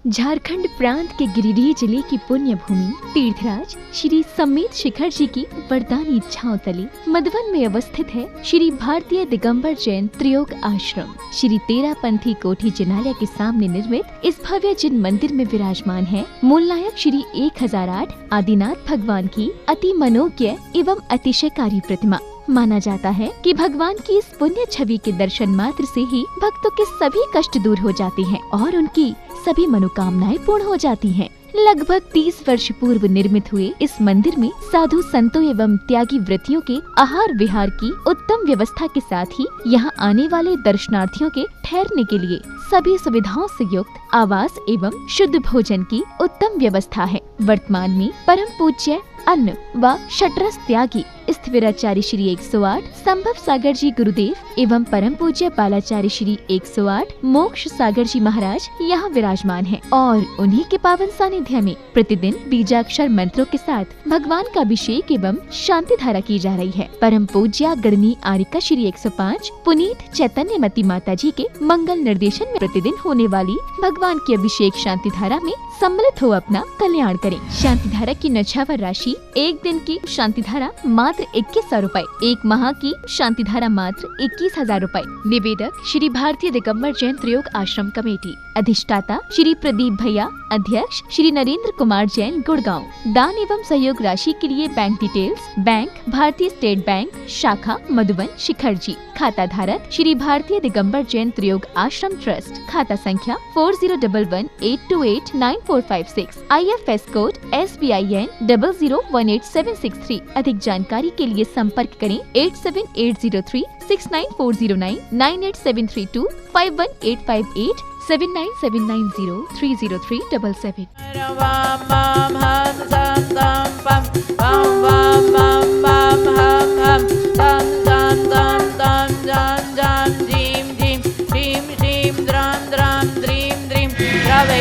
झारखंड प्रांत के गिरिडीह जिले की पुण्य भूमि तीर्थराज श्री समेत शिखर जी की वरदानी इच्छाओं तले मधुवन में अवस्थित है श्री भारतीय दिगंबर जैन त्रियोग आश्रम। श्री तेरापंथी कोठी जिनालय के सामने निर्मित इस भव्य जिन मंदिर में विराजमान है मूल नायक श्री 1008 आदिनाथ भगवान की अति मनोज्ञ एवं अतिशयकारी प्रतिमा। माना जाता है कि भगवान की इस पुण्य छवि के दर्शन मात्र से ही भक्तों के सभी कष्ट दूर हो जाते हैं और उनकी सभी मनोकामनाएं पूर्ण हो जाती हैं। लगभग 30 वर्ष पूर्व निर्मित हुए इस मंदिर में साधु संतों एवं त्यागी व्रतियों के आहार विहार की उत्तम व्यवस्था के साथ ही यहाँ आने वाले दर्शनार्थियों के ठहरने के लिए सभी सुविधाओं से युक्त आवास एवं शुद्ध भोजन की उत्तम व्यवस्था है। वर्तमान में परम पूज्य अन्न व शटरस त्यागी स्थिविराचार्य श्री 108 संभव सागर जी गुरुदेव एवं परम पूज्य बालाचार्य श्री 108 मोक्ष सागर जी महाराज यहाँ विराजमान हैं और उन्हीं के पावन सानिध्य में प्रतिदिन बीजाक्षर मंत्रों के साथ भगवान का अभिषेक एवं शांति धारा की जा रही है। परम पूज्य गणनी आरिका श्री 105 पुनीत चैतन्यमती माता जी के मंगल निर्देशन में प्रतिदिन होने वाली भगवान की अभिषेक शांति धारा में सम्मिलित हो अपना कल्याण करें। शांति धारा की नछावर राशि एक दिन की शांति धारा मात्र 2100 रूपए, एक माह की शांति धारा मात्र 21,000 रूपए। निवेदक श्री भारतीय दिगंबर जैन त्रियोग आश्रम कमेटी। अधिष्ठाता श्री प्रदीप भैया। अध्यक्ष श्री नरेंद्र कुमार जैन गुड़गांव। दान एवं सहयोग राशि के लिए बैंक डिटेल्स बैंक भारतीय स्टेट बैंक शाखा मधुवन शिखर जी। खाता धारक श्री भारतीय दिगंबर जैन त्रियोग आश्रम ट्रस्ट। खाता संख्या 4011828946। IFS code SBIN 0018763। अधिक जानकारी के लिए संपर्क करें 8780369409 98732 51858 7979030377।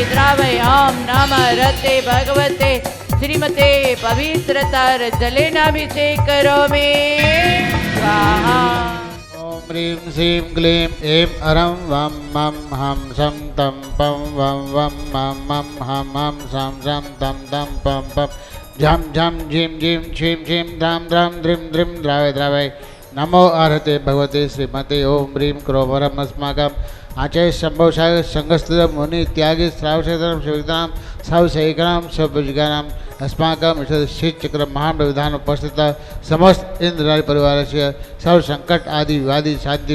द्रावय ओम नमः रते भगवते श्रीमते पवित्रतर जलेनाभिषेक करोमि स्वाहा। ओम ह्रीं श्रीं क्लीं ऐं अरं वं मं हं सं तं पं वं वं मं मं हं हं सं सं तं तं पं पं झं झं झीं झीं छीं छीं द्रां द्रां द्रीं द्रीं द्रावय नमो अर्हते भगवते श्रीमते ओम ह्रीं क्रोमरम् अस्माकम् आचार्य संभव संघस्थित मुनि त्यागी श्रावशेतरम शिवदाम सवशेखराम स्वभुजगानाम अस्माकम श्रीचक्र महाविधान उपस्थित समस्त इंद्रादि परिवार से सर्व संकट आदि विवादी शांति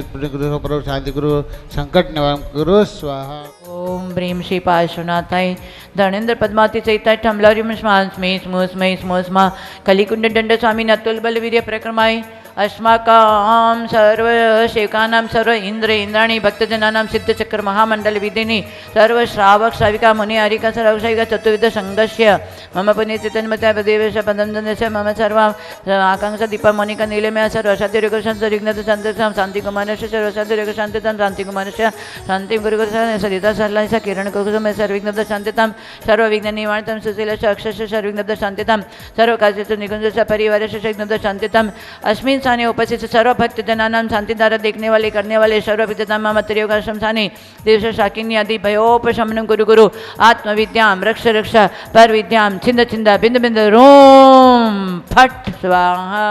गुरु शांति गुरु संकट निवारण गुरु स्वाहा। ओम ब्रीम श्री पार्श्वनाथाय धनेन्द्र पद्मावती चैताय ठमलौरी स्मे स्मो स्मै स्मो स्मा कलिकुंड दंड स्वामी नतुल बल वीर्य प्रक्रमाय अस्माकं सर्व सेवकानां सर्व इंद्र इंद्राणी भक्तजनानां सिद्धचक्र महामंडल विधिनी सर्व श्रावक श्राविका मुनि हरिका सर्वशाविका चतुर्विध संघस्य मम पुण्य चैतन्यमत्या पदेवेश पदंदनस्य मम सर्व आकांक्षा दीपा मोनिका नीलमय सर्व शांतिरेख शांतिरिग्नत शांतिक्षाम शांति कुमारस्य सर्व शांतिरेख शांतितां शांति कुमारस्य शांति गुरुकुल सरिता सरलाय किरण कुसुम सर्विघ्नत शांतितां सर्व विघ्न निवारणं सुशीलस्य अक्षस्य सर्विघ्नत शांतितां सर्व कार्यस्य निकुंजस्य परिवारस्य विघ्नत शांतितां अस्मिन् स्थाने उपस्थित सर्व भक्त जनानां शांतिधारा देखने वाले करने वाले सर्व विद्यतां मम त्रियोग आश्रम स्थाने देश शाकिनी आदि भयोपशमनं गुरु गुरु आत्मविद्यां रक्ष रक्ष पर विद्यां छिंद छिंद बिंद बिंद रोम फट स्वाहा।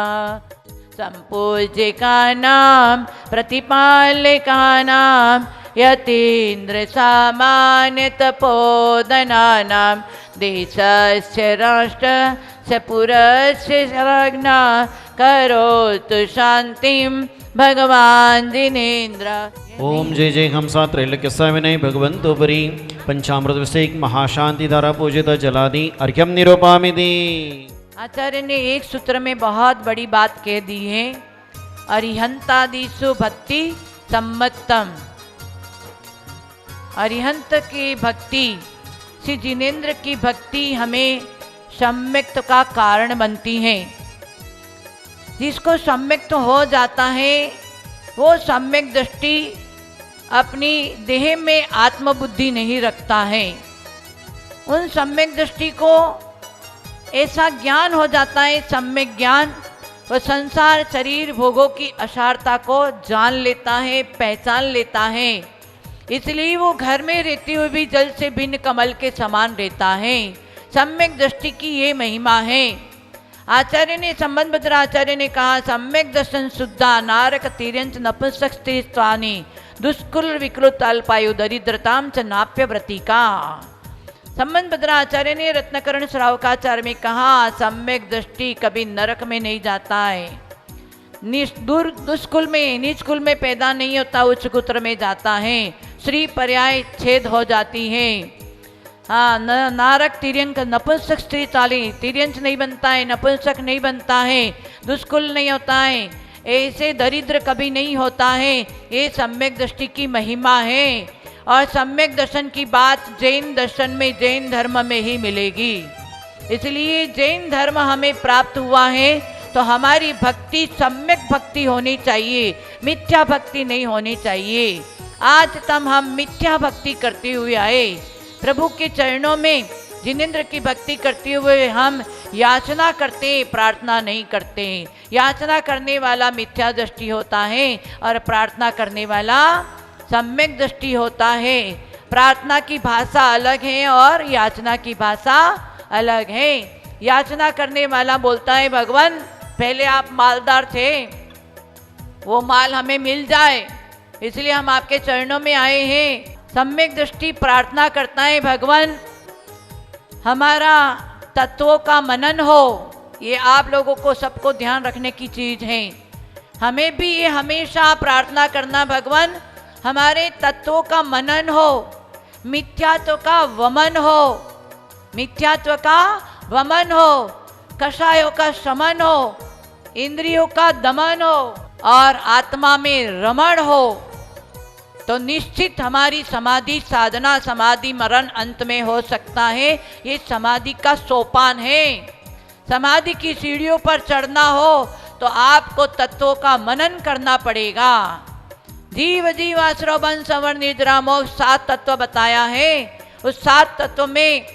संपूज्यकानां प्रतिपालकानां यतीन्द्र सामान्य तपोधनानां देशस्य राष्ट्रस्य पुरस्य शरणा करोतु शांतिं भगवान जिनेन्द्र। ओम जय जय हमसा त्रैलोक्य स्वामिने भगवन्तोपरि पंचामृत विषेक महाशांति धारा पूजित जलादि अर्घ्यम निरूपामि दी। आचार्य ने एक सूत्र में बहुत बड़ी बात कह दी है, अरिहंतादिषु भक्ति सम्मतम। अरिहंत की भक्ति श्री जिनेन्द्र की भक्ति हमें सम्यक्त का कारण बनती है। जिसको सम्यक्त हो जाता है वो सम्यक दृष्टि अपनी देह में आत्मबुद्धि नहीं रखता है। उन सम्यक दृष्टि को ऐसा ज्ञान हो जाता है, सम्यक ज्ञान, वो संसार शरीर भोगों की असारता को जान लेता है, पहचान लेता है। इसलिए वो घर में रहते हुए भी जल से भिन्न कमल के समान रहता है। सम्यक दृष्टि की ये महिमा है। आचार्य ने, संबंध भद्र आचार्य ने कहा, सम्यक दर्शन शुद्धा नारक तिर्यंच नपुंसक स्त्री स्वानी दुष्कुल विकृत अल्पायु दरिद्रताम च नाप्य व्रतिका। संबंध भद्र आचार्य ने रत्नकरण श्रावकाचार्य में कहा, सम्यक दृष्टि कभी नरक में नहीं जाता है, दुष्कुल में नीच कुल में पैदा नहीं होता, उच्च कुत्र में जाता है, श्री पर्याय छेद हो जाती है। हाँ, नारक तिर्यंक नपुंसक स्त्री चाली, तिर्यंच नहीं बनता है, नपुंसक नहीं बनता है, दुष्कुल नहीं होता है, ऐसे दरिद्र कभी नहीं होता है। ये सम्यक दृष्टि की महिमा है। और सम्यक दर्शन की बात जैन दर्शन में, जैन धर्म में ही मिलेगी। इसलिए जैन धर्म हमें प्राप्त हुआ है तो हमारी भक्ति सम्यक भक्ति होनी चाहिए, मिथ्या भक्ति नहीं होनी चाहिए। आज तक हम मिथ्या भक्ति करते हुए आए, प्रभु के चरणों में जिनेंद्र की भक्ति करते हुए हम याचना करते, प्रार्थना नहीं करते। याचना करने वाला मिथ्या दृष्टि होता है और प्रार्थना करने वाला सम्यक दृष्टि होता है। प्रार्थना की भाषा अलग है और याचना की भाषा अलग है। याचना करने वाला बोलता है, भगवान पहले आप मालदार थे, वो माल हमें मिल जाए, इसलिए हम आपके चरणों में आए हैं। सम्यक दृष्टि प्रार्थना करता है, भगवान हमारा तत्वों का मनन हो। ये आप लोगों को सबको ध्यान रखने की चीज है। हमें भी ये हमेशा प्रार्थना करना, भगवान हमारे तत्वों का मनन हो, मिथ्यात्व का वमन हो, मिथ्यात्व का वमन हो, कषायों का शमन हो, इंद्रियों का दमन हो और आत्मा में रमण हो, तो निश्चित हमारी समाधि साधना, समाधि मरण अंत में हो सकता है। ये समाधि का सोपान है। समाधि की सीढ़ियों पर चढ़ना हो तो आपको तत्वों का मनन करना पड़ेगा। जीव जीव आश्रव बंध संवर निद्रा मोक्ष 7 तत्व बताया है। उस 7 तत्व में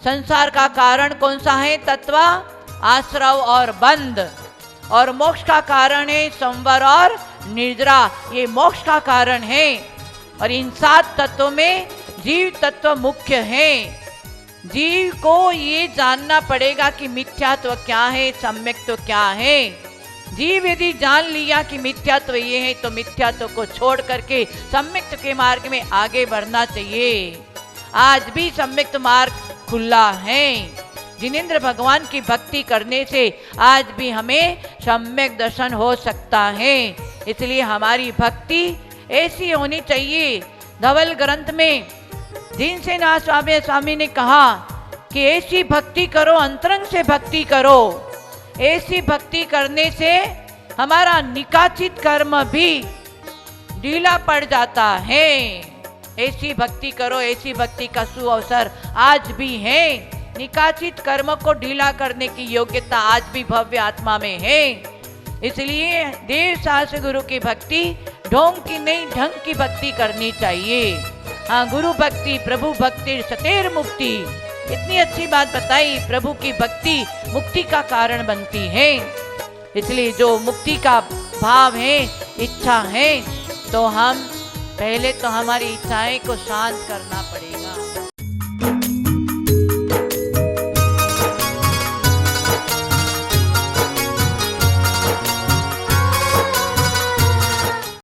संसार का कारण कौन सा है? तत्व, आश्रव और बंध। और मोक्ष का कारण है संवर और निद्रा, ये मोक्ष का कारण है। और इन 7 तत्वों में जीव तत्व मुख्य है। जीव को ये जानना पड़ेगा कि मिथ्यात्व क्या है, सम्यक्त्व क्या है। जीव यदि जान लिया कि मिथ्यात्व ये है तो मिथ्यात्व को छोड़ करके सम्यक्त के मार्ग में आगे बढ़ना चाहिए। आज भी सम्यक्त मार्ग खुला है। जिनेंद्र भगवान की भक्ति करने से आज भी हमें सम्यक दर्शन हो सकता है। इसलिए हमारी भक्ति ऐसी होनी चाहिए। धवल ग्रंथ में दीनसेना स्वामी ने कहा कि ऐसी भक्ति करो, अंतरंग से भक्ति करो। ऐसी भक्ति करने से हमारा निकाचित कर्म भी ढीला पड़ जाता है। ऐसी भक्ति करो, ऐसी भक्ति का सुअवसर आज भी है। निकाचित कर्म को ढीला करने की योग्यता आज भी भव्य आत्मा में है। इसलिए देव साहस गुरु की भक्ति ढोंग की नहीं, ढंग की भक्ति करनी चाहिए। हाँ, गुरु भक्ति प्रभु भक्ति सतेर मुक्ति, इतनी अच्छी बात बताई। प्रभु की भक्ति मुक्ति का कारण बनती है। इसलिए जो मुक्ति का भाव है, इच्छा है, तो हम पहले तो हमारी इच्छाएं को शांत करना पड़ेगा।